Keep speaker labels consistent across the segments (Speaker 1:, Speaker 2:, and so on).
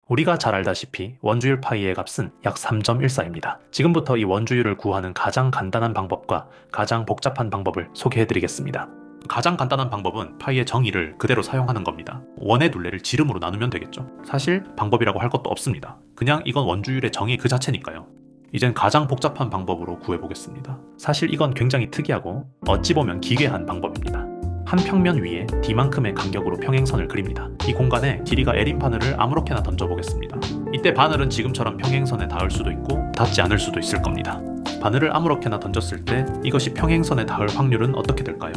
Speaker 1: 우리가 잘 알다시피 원주율 파이의 값은 약 3.14입니다. 지금부터 이 원주율을 구하는 가장 간단한 방법과 가장 복잡한 방법을 소개해드리겠습니다. 가장 간단한 방법은 파이의 정의를 그대로 사용하는 겁니다. 원의 둘레를 지름으로 나누면 되겠죠. 사실 방법이라고 할 것도 없습니다. 그냥 이건 원주율의 정의 그 자체니까요. 이젠 가장 복잡한 방법으로 구해보겠습니다. 사실 이건 굉장히 특이하고 어찌 보면 기괴한 방법입니다. 한 평면 위에 D만큼의 간격으로 평행선을 그립니다. 이 공간에 길이가 L인 바늘을 아무렇게나 던져보겠습니다. 이때 바늘은 지금처럼 평행선에 닿을 수도 있고 닿지 않을 수도 있을 겁니다. 바늘을 아무렇게나 던졌을 때 이것이 평행선에 닿을 확률은 어떻게 될까요?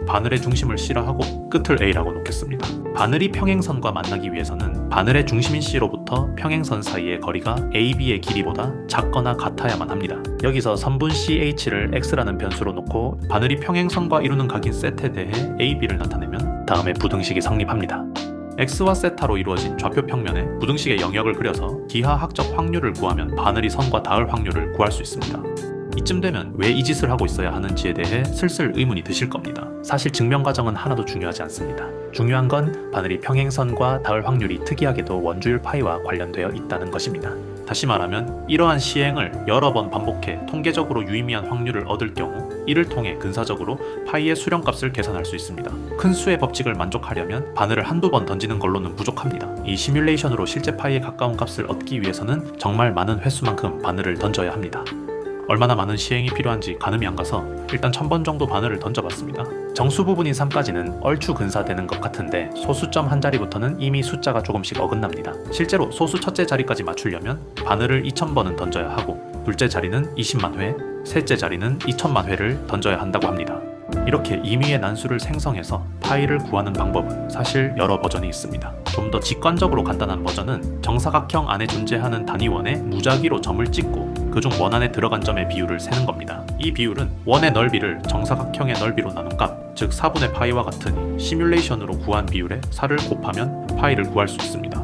Speaker 1: 바늘의 중심을 C라하고 끝을 A라고 놓겠습니다. 바늘이 평행선과 만나기 위해서는 바늘의 중심인 C로부터 평행선 사이의 거리가 AB의 길이보다 작거나 같아야만 합니다. 여기서 선분 CH를 X라는 변수로 놓고 바늘이 평행선과 이루는 각인 셋에 대해 AB를 나타내면 다음에 부등식이 성립합니다. X와 세타로 이루어진 좌표 평면에 부등식의 영역을 그려서 기하학적 확률을 구하면 바늘이 선과 닿을 확률을 구할 수 있습니다. 이쯤 되면 왜 이 짓을 하고 있어야 하는지에 대해 슬슬 의문이 드실 겁니다. 사실 증명 과정은 하나도 중요하지 않습니다. 중요한 건 바늘이 평행선과 닿을 확률이 특이하게도 원주율 파이와 관련되어 있다는 것입니다. 다시 말하면 이러한 시행을 여러 번 반복해 통계적으로 유의미한 확률을 얻을 경우 이를 통해 근사적으로 파이의 수렴값을 계산할 수 있습니다. 큰 수의 법칙을 만족하려면 바늘을 한두 번 던지는 걸로는 부족합니다. 이 시뮬레이션으로 실제 파이에 가까운 값을 얻기 위해서는 정말 많은 횟수만큼 바늘을 던져야 합니다. 얼마나 많은 시행이 필요한지 가늠이 안 가서 일단 1000번 정도 바늘을 던져봤습니다. 정수 부분인 3까지는 얼추 근사되는 것 같은데 소수점 한 자리부터는 이미 숫자가 조금씩 어긋납니다. 실제로 소수 첫째 자리까지 맞추려면 바늘을 2000번은 던져야 하고 둘째 자리는 20만 회, 셋째 자리는 2000만 회를 던져야 한다고 합니다. 이렇게 임의의 난수를 생성해서 파이를 구하는 방법은 사실 여러 버전이 있습니다. 좀 더 직관적으로 간단한 버전은 정사각형 안에 존재하는 단위원에 무작위로 점을 찍고 그중 원 안에 들어간 점의 비율을 세는 겁니다. 이 비율은 원의 넓이를 정사각형의 넓이로 나눈 값, 즉 4분의 파이와 같으니 시뮬레이션으로 구한 비율에 4를 곱하면 파이를 구할 수 있습니다.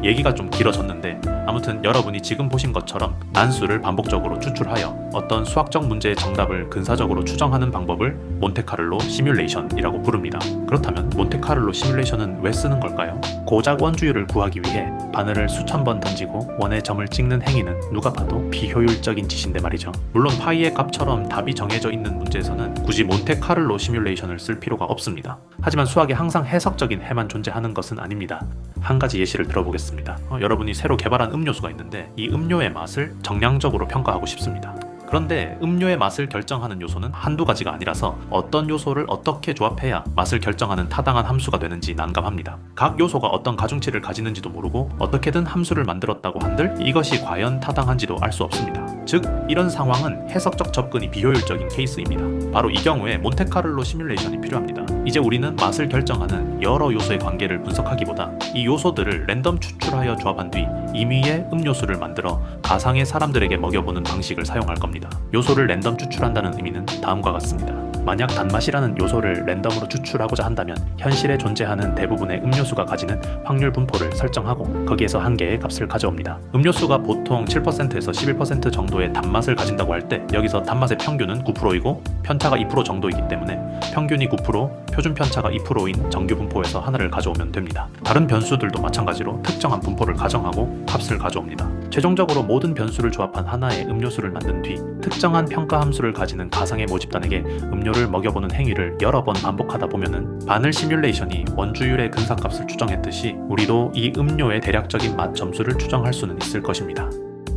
Speaker 1: 얘기가 좀 길어졌는데 아무튼 여러분이 지금 보신 것처럼 난수를 반복적으로 추출하여 어떤 수학적 문제의 정답을 근사적으로 추정하는 방법을 몬테카를로 시뮬레이션이라고 부릅니다. 그렇다면 몬테카를로 시뮬레이션은 왜 쓰는 걸까요? 고작 원주율을 구하기 위해 바늘을 수천 번 던지고 원에 점을 찍는 행위는 누가 봐도 비효율적인 짓인데 말이죠. 물론 파이의 값처럼 답이 정해져 있는 문제에서는 굳이 몬테카를로 시뮬레이션을 쓸 필요가 없습니다. 하지만 수학에 항상 해석적인 해만 존재하는 것은 아닙니다. 한 가지 예시를 들어보겠습니다. 여러분이 새로 개발한 음료수가 있는데 이 음료의 맛을 정량적으로 평가하고 싶습니다. 그런데 음료의 맛을 결정하는 요소는 한두 가지가 아니라서 어떤 요소를 어떻게 조합해야 맛을 결정하는 타당한 함수가 되는지 난감합니다. 각 요소가 어떤 가중치를 가지는지도 모르고 어떻게든 함수를 만들었다고 한들 이것이 과연 타당한지도 알 수 없습니다. 즉 이런 상황은 해석적 접근이 비효율적인 케이스입니다. 바로 이 경우에 몬테카를로 시뮬레이션이 필요합니다. 이제 우리는 맛을 결정하는 여러 요소의 관계를 분석하기보다 이 요소들을 랜덤 추출하여 조합한 뒤 임의의 음료수를 만들어 가상의 사람들에게 먹여보는 방식을 사용할 겁니다. 요소를 랜덤 추출한다는 의미는 다음과 같습니다. 만약 단맛이라는 요소를 랜덤으로 추출하고자 한다면 현실에 존재하는 대부분의 음료수가 가지는 확률 분포를 설정하고 거기에서 한 개의 값을 가져옵니다. 음료수가 보통 7%에서 11% 정도의 단맛을 가진다고 할 때 여기서 단맛의 평균은 9%이고 편차가 2% 정도이기 때문에 평균이 9%, 표준 편차가 2%인 정규 분포에서 하나를 가져오면 됩니다. 다른 변수들도 마찬가지로 특정한 분포를 가정하고 값을 가져옵니다. 최종적으로 모든 변수를 조합한 하나의 음료수를 만든 뒤 특정한 평가 함수를 가지는 가상의 모집단에게 음료를 먹여보는 행위를 여러 번 반복하다 보면은 바늘 시뮬레이션이 원주율의 근사값을 추정했듯이 우리도 이 음료의 대략적인 맛 점수를 추정할 수는 있을 것입니다.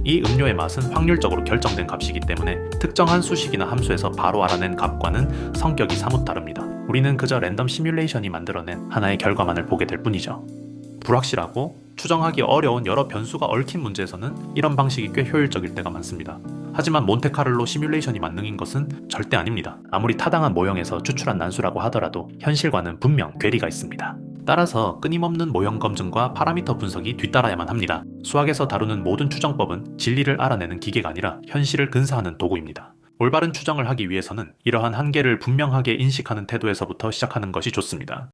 Speaker 1: 이 음료의 맛은 확률적으로 결정된 값이기 때문에 특정한 수식이나 함수에서 바로 알아낸 값과는 성격이 사뭇 다릅니다. 우리는 그저 랜덤 시뮬레이션이 만들어낸 하나의 결과만을 보게 될 뿐이죠. 불확실하고 추정하기 어려운 여러 변수가 얽힌 문제에서는 이런 방식이 꽤 효율적일 때가 많습니다. 하지만 몬테카를로 시뮬레이션이 만능인 것은 절대 아닙니다. 아무리 타당한 모형에서 추출한 난수라고 하더라도 현실과는 분명 괴리가 있습니다. 따라서 끊임없는 모형 검증과 파라미터 분석이 뒤따라야만 합니다. 수학에서 다루는 모든 추정법은 진리를 알아내는 기계가 아니라 현실을 근사하는 도구입니다. 올바른 추정을 하기 위해서는 이러한 한계를 분명하게 인식하는 태도에서부터 시작하는 것이 좋습니다.